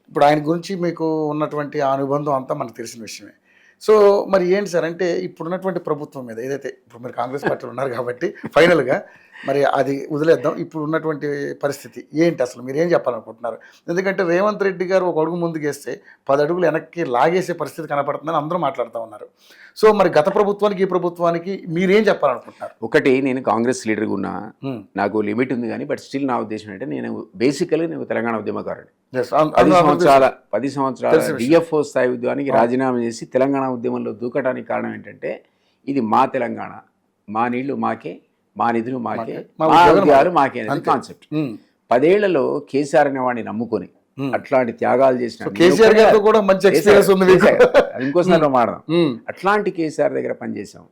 ఇప్పుడు ఆయన గురించి మీకు ఉన్నటువంటి ఆ అనుబంధం అంతా మనకు తెలిసిన విషయమే. సో మరి ఏంటి సార్ అంటే ఇప్పుడున్నటువంటి ప్రభుత్వం మీద ఏదైతే ఇప్పుడు మీరు కాంగ్రెస్ పార్టీలో ఉన్నారు కాబట్టి ఫైనల్గా మరి అది వదిలేద్దాం. ఇప్పుడు ఉన్నటువంటి పరిస్థితి ఏంటి, అసలు మీరు ఏం చెప్పాలనుకుంటున్నారు? ఎందుకంటే రేవంత్ రెడ్డి గారు ఒక అడుగు ముందుకేస్తే 10 అడుగులు వెనక్కి లాగేసే పరిస్థితి కనపడుతుందని అందరూ మాట్లాడుతూ ఉన్నారు. సో మరి గత ప్రభుత్వానికి ఈ ప్రభుత్వానికి మీరేం చెప్పాలనుకుంటున్నారు? ఒకటి, నేను కాంగ్రెస్ లీడర్గా ఉన్నా, నాకు లిమిట్ ఉంది కానీ బట్ స్టిల్ నా ఉద్దేశం అంటే నేను బేసికల్గా నేను తెలంగాణ ఉద్యమకారుడు. 10 సంవత్సరాల డిఎఫ్ఓ స్థాయి ఉద్యమానికి రాజీనామా చేసి తెలంగాణ ఉద్యమంలో దూకడానికి కారణం ఏంటంటే ఇది మా తెలంగాణ, మా నీళ్లు మాకే, మా నిధులు మాకే, మా ఉద్యోగాలు మాకే అనేది కాన్సెప్ట్. 10 ఏళ్లలో కేసీఆర్ అనే వాడిని నమ్ముకొని అట్లాంటి త్యాగాలు చేసిన ఇంకోసారి మాడదాం, అట్లాంటి కేసీఆర్ దగ్గర పనిచేసాం.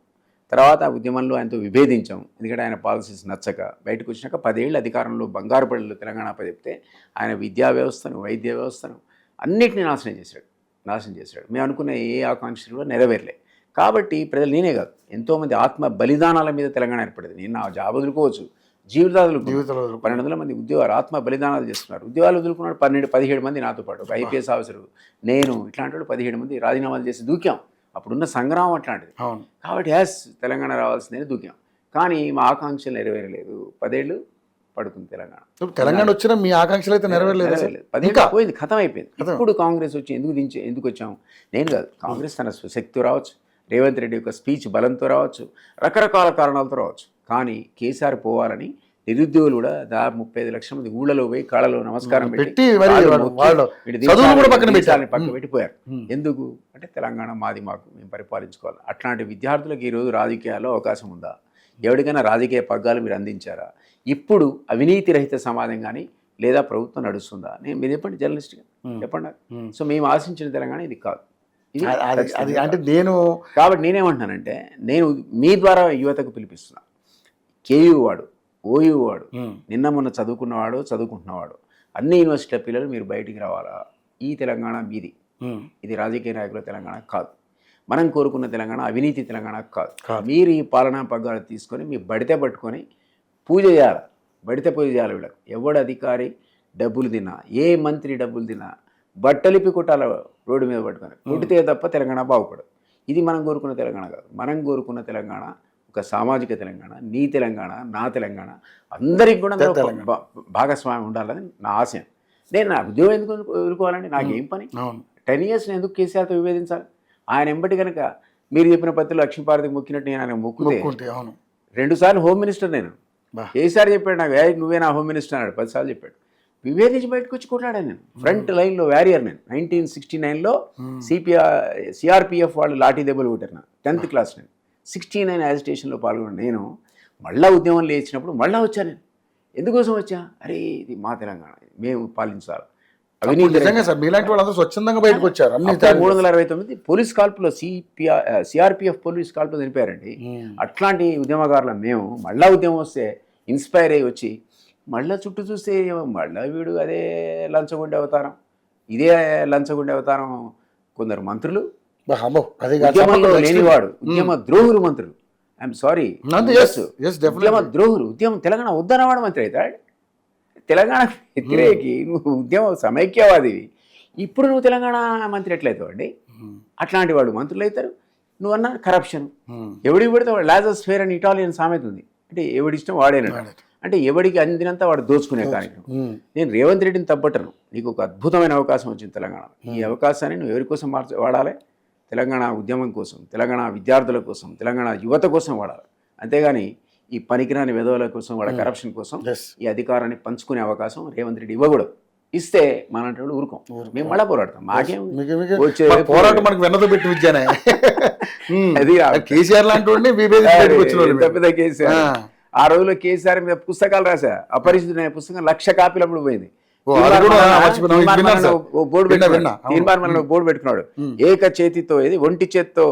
తర్వాత ఉద్యమంలో ఆయనతో విభేదించాం, ఎందుకంటే ఆయన పాలసీస్ నచ్చక బయటకు వచ్చినాక 10 ఏళ్ళు అధికారంలో బంగారు పల్లెలు తెలంగాణ చెప్తే ఆయన విద్యా వ్యవస్థను, వైద్య వ్యవస్థను అన్నిటినీ నాశనం చేశాడు. మేము అనుకున్న ఏ ఆకాంక్షలు నెరవేరలే. కాబట్టి ప్రజలు, నేనే కాదు ఎంతోమంది ఆత్మ బలిదానాల మీద తెలంగాణ ఏర్పడింది. నేను నా జాబ్ వదులుకోవచ్చు, జీవితాలు 1200 మంది ఉద్యోగాలు ఆత్మ బలిదానాలు చేస్తున్నారు. ఉద్యోగాలు వదులుకున్నాడు 17 మంది నాతో పాటు, ఒక ఐపీఎస్ ఆఫీసర్, నేను, ఇట్లాంటి వాళ్ళు 17 మంది రాజీనామాలు చేసి దూకాం. అప్పుడున్న సంగ్రామం అట్లాంటిది. కాబట్టి తెలంగాణ రావాల్సిందని దూకాం. కానీ మా ఆకాంక్షలు నెరవేరలేదు. 10 ఏళ్ళు పడుతుంది తెలంగాణ వచ్చిన మీ ఆకాంక్షలు అయితే నెరవేరలేదు. 10 ఏళ్ళు పోయింది, ఖతం అయిపోయింది. ఇప్పుడు కాంగ్రెస్ వచ్చి ఎందుకు వచ్చాము? నేను కాదు, కాంగ్రెస్ తన శక్తితో రావచ్చు, రేవంత్ రెడ్డి యొక్క స్పీచ్ బలంతో రావచ్చు, రకరకాల కారణాలతో రావచ్చు. కానీ కేసీఆర్ పోవాలని నిరుద్యోగులు కూడా దాదాపు 35 లక్షల మంది ఊళ్ళలో పోయి కాళ్ళలో నమస్కారం పెట్టి పక్కన పెట్టిపోయారు. ఎందుకు అంటే తెలంగాణ మాది, మాకు మేము పరిపాలించుకోవాలి. అట్లాంటి విద్యార్థులకు ఈరోజు రాజకీయాల్లో అవకాశం ఉందా? ఎవరికైనా రాజకీయ పగ్గాలు మీరు అందించారా? ఇప్పుడు అవినీతి రహిత సమాజం కానీ లేదా ప్రభుత్వం నడుస్తుందా? మీరు చెప్పండి, జర్నలిస్ట్గా చెప్పండి. సో మేము ఆశించిన తెలంగాణ ఇది కాదు. అంటే కాబట్టి నేనేమంటున్నానంటే, నేను మీ ద్వారా యువతకు పిలిపిస్తున్నా. కేయూ వాడు, ఓయూ వాడు, నిన్న మొన్న చదువుకుంటున్నవాడు, అన్ని యూనివర్సిటీల పిల్లలు మీరు బయటికి రావాలా? ఈ తెలంగాణ మీది, ఇది రాజకీయ నాయకుల తెలంగాణ కాదు. మనం కోరుకున్న తెలంగాణ అవినీతి తెలంగాణ కాదు. మీరు ఈ పాలనా పగ్గాలు తీసుకొని మీ బడితే పట్టుకొని పూజ చేయాలి, పూజ చేయాలి. వీళ్ళకి ఎవడు అధికారి డబ్బులు తిన్నా, ఏ మంత్రి డబ్బులు తిన్నా బట్టలిపి కొట్టాల రోడ్డు మీద పట్టుకొని, కొట్టితే తప్ప తెలంగాణ బాగుపడదు. ఇది మనం కోరుకున్న తెలంగాణ కాదు. మనం కోరుకున్న తెలంగాణ ఒక సామాజిక తెలంగాణ, నీ తెలంగాణ, నా తెలంగాణ, అందరికి కూడా భాగస్వామ్యం ఉండాలని నా ఆశయం. నేను నా ఉద్యోగం ఎందుకు వదులుకోవాలండి? నాకేం పని? 10 years నేను ఎందుకు కేసీఆర్తో విభేదించాలి? ఆయన ఎంబటి కనుక మీరు చెప్పిన పత్రికలు లక్ష్మీపార్వతికి మొక్కినట్టు నేను ఆయన మొక్కుతే 2 సార్లు హోమ్ మినిస్టర్ నేను. కేసీఆర్ చెప్పాడు నాకు, నువ్వే నా హోమ్ మినిస్టర్ అన్నాడు, 10 సార్లు చెప్పాడు. విభేదించి బయటకు వచ్చి కొట్లాడాను నేను. ఫ్రంట్ లైన్లో వారియర్ నేను. 1969లో సిఆర్పిఎఫ్ వాళ్ళు లాఠీ దెబ్బలు కొట్టారు నా 10th క్లాస్. నేను 69 యాజిటేషన్లో పాల్గొన్నాను. నేను మళ్ళా ఉద్యమం లేచినప్పుడు మళ్ళీ వచ్చాను. నేను ఎందుకోసం వచ్చా? అరే ఇది మా తెలంగాణ, మేము పాలించాలి. మీలాంటి వాళ్ళందరూ స్వచ్ఛందంగా బయటకు వచ్చారు. 369 పోలీస్ కాల్పులో సిఆర్పిఎఫ్ పోలీస్ కాల్పులో చనిపోయారండి. అట్లాంటి ఉద్యమకారులు మేము. మళ్ళా ఉద్యమం వస్తే ఇన్స్పైర్ అయ్యి వచ్చి మళ్ళీ చుట్టూ చూస్తే మళ్ళీ వీడు అదే లంచగొండే అవతారం, ఇదే లంచగొండే అవతారం. కొందరు మంత్రులు ఉద్యమంలో లేనివాడు, ఉద్యమ ద్రోహులు మంత్రులు. ఐఎమ్ సారీ, ఉద్యమ ద్రోహులు. ఉద్యమం తెలంగాణ వద్దన్నవాడు మంత్రి అవుతాడు. తెలంగాణ వ్యతిరేకి, నువ్వు ఉద్యమ సమైక్యవాదివి, ఇప్పుడు నువ్వు తెలంగాణ మంత్రి ఎట్లయితావు అండి? అట్లాంటి వాడు మంత్రులు అవుతారు. నువ్వు అన్న కరప్షన్, ఎవడికి పెడితే వాడు లాజర్స్ ఫేర్ అని ఇటాలియన్ సామెత ఉంది. అంటే ఎవడిష్టం వాడేనట్టు, అంటే ఎవడికి అందినంత వాడు దోచుకునే కార్యక్రమం. నేను రేవంత్ రెడ్డిని తప్పటను. నీకు ఒక అద్భుతమైన అవకాశం వచ్చింది తెలంగాణ. ఈ అవకాశాన్ని నువ్వు ఎవరి కోసం వాడాలి? తెలంగాణ ఉద్యమం కోసం, తెలంగాణ విద్యార్థుల కోసం, తెలంగాణ యువత కోసం వాడాలి. అంతేగాని ఈ పనికిరాని విధవల కోసం, వాళ్ళ కరప్షన్ కోసం ఈ అధికారాన్ని పంచుకునే అవకాశం రేవంత్ రెడ్డి ఇవ్వకూడదు. ఇస్తే మన ఊరుకోం, మేము మళ్ళీ పోరాడతాం. మాకేం పోరాటం మనకు వెన్నతో పెట్టి విద్యానే. అది కేసీఆర్ లాంటి పెద్ద కేసీఆర్. ఆ రోజుల్లో కేసీఆర్ మీద పుస్తకాలు రాశా, అపరిచితుడైన పుస్తకం 1,00,000 కాపీలు అప్పుడు పోయింది. బోర్డు పెట్టుకున్నాడు. ఏక చేతితో, ఇది ఒంటి చేత్తో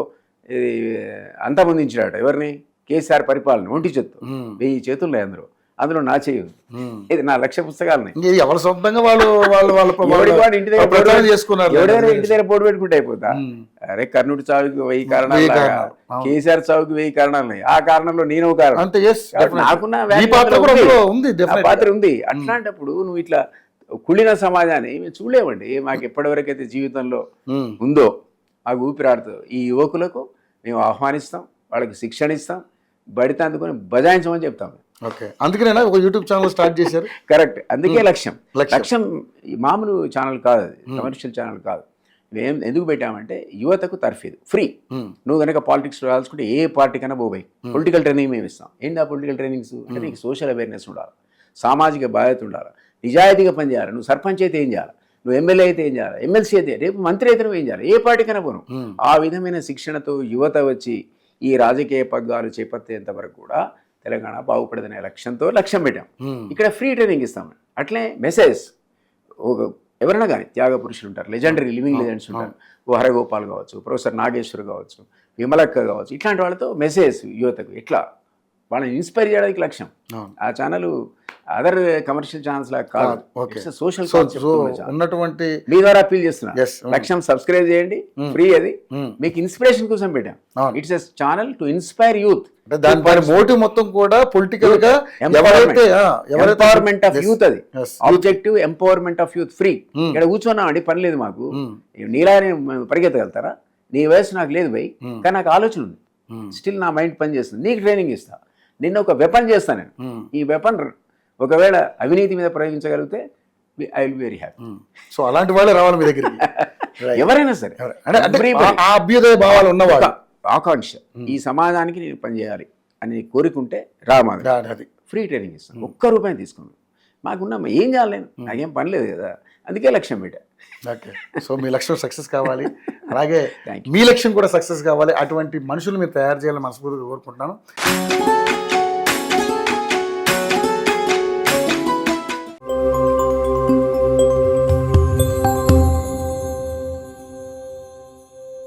అంతమొందించాడు. ఎవరిని? కేసీఆర్ పరిపాలన ఒంటి చేత్తో. 1000 చేతులు అందరూ, అందులో నా చేయి ఉంది. ఇది నా 1,00,000 పుస్తకాలని ఎవరు సొంతంగా ఎవరైనా ఇంటి దగ్గర బోర్డు పెట్టుకుంటే అయిపోతా. అరే కర్ణుడి చావుకి 1000 కారణాలు, కేసీఆర్ చావుకి 1000 కారణాలు. ఆ కారణంలో నేను కారణం. నాకున్న పాత్ర ఉంది. అట్లాంటప్పుడు నువ్వు ఇట్లా కుళ్ళిన సమాజాన్ని మేము చూడలేమండి. మాకు ఎప్పటివరకైతే జీవితంలో ఉమ్, ఉందో మాకు ఊపిరాడుతుందో ఈ యువకులకు మేము ఆహ్వానిస్తాం, వాళ్ళకి శిక్షణ ఇస్తాం, బడితే అందుకొని బజాయించమని చెప్తాం. ఓకే, అందుకనేనా ఒక యూట్యూబ్ ఛానల్ స్టార్ట్ చేశారు? కరెక్ట్, అందుకే లక్ష్యం. లక్ష్యం. లక్ష్యం ఈ మామూలు ఛానల్ కాదు, అది కమర్షియల్ ఛానల్ కాదు. మేము ఎందుకు పెట్టామంటే యువతకు తర్ఫీదు ఫ్రీ. ఉమ్, నువ్వు కనుక పాలిటిక్స్ రాల్చుకుంటే ఏ పార్టీ కన్నా పోయి పొలిటికల్ ట్రైనింగ్ మేము ఇస్తాం. ఏంటి ఆ పొలిటికల్ ట్రైనింగ్స్ అంటే నీకు సోషల్ అవేర్నెస్ ఉండాలి, సామాజిక బాధ్యత ఉండాలి, నిజాయితీగా పనిచేయాలి. నువ్వు సర్పంచ్ అయితే ఏం చేయాలి, నువ్వు ఎమ్మెల్యే అయితే ఏం చేయాలి, ఎమ్మెల్సీ అయితే, రేపు మంత్రి అయితే నువ్వు ఏం చేయాలి, ఏ పార్టీ కన్నా పోను. ఉమ్, ఆ విధమైన శిక్షణతో యువత వచ్చి ఈ రాజకీయ పగ్గాలు చేపట్టేంత వరకు కూడా తెలంగాణ బాగుపడదనే లక్ష్యం పెట్టాం. ఉమ్, ఇక్కడ ఫ్రీ ట్రైనింగ్ ఇస్తాం. అట్లే మెసేజ్ ఒక ఎవరైనా కానీ త్యాగ పురుషులు ఉంటారు, లెజెండరీ లివింగ్ లెజెండ్స్ ఉంటారు. ఓ హరగోపాల్ కావచ్చు, ప్రొఫెసర్ నాగేశ్వర్ కావచ్చు, విమలక్క కావచ్చు, ఇట్లాంటి వాళ్ళతో మెసేజ్ యువతకు ఎట్లా వాళ్ళని ఇన్స్పైర్ చేయడానికి లక్ష్యం. అవును. ఆ ఛానల్ అదర్ కమర్షియల్ ఛానల్స్ లాగా కాదు, ఓకే. సోషల్ సో ఉన్నటువంటి మీ ద్వారా అప్పీల్ చేస్తున్నా. Yes. లక్ష్యం సబ్స్క్రైబ్ చేయండి, ఫ్రీ. అది మీకు ఇన్స్పిరేషన్ కోసం పెట్టాం. అవును. It's a channel to inspire youth. అంటే దాని మోటివ్ మొత్తం కూడా పొలిటికల్ గా ఎంపవర్మెంట్ ఆఫ్ యూత్. అది Yes. Objective empowerment of youth. Free. ఇక్కడ కూర్చున్నాం అండి, పని లేదు మాకు. నీలానే పరిగెత్తగలుగుతారా? నీ వయసు నాకు లేదు భయ్, కానీ నాకు ఆలోచన ఉంది. స్టిల్ నా మైండ్ పని చేస్తుంది. నీకు ట్రైనింగ్ ఇస్తా, నిన్న ఒక వెపన్ చేస్తాను నేను. ఈ వెపన్ ఒకవేళ అవినీతి మీద ప్రయోగించగలిగితే I will very happy. So అలాంటి వాళ్ళే రావాలి మీ దగ్గరికి. ఎవరైనా సరే, ఆ అభ్యుదయ భావాలు ఉన్నవాడు, ఆకాంక్ష, ఈ సమాజానికి నేను పనిచేయాలి అని కోరుకుంటే రామాది అది ఫ్రీ ట్రైనింగ్ ఇస్తాను. ఒక్క రూపాయి తీసుకున్నాను. మాకున్నా ఏం చేయాలి, నేను నాకేం పని లేదు కదా, అందుకే లక్ష్యం పెట్టా. ఓకే, సో మీ లక్ష్యం సక్సెస్ కావాలి, అలాగే Thank మీ లక్ష్యం కూడా సక్సెస్ కావాలి. అటువంటి మనుషులు మీరు తయారు చేయాలని మనస్ఫూర్తిగా కోరుకుంటున్నాను.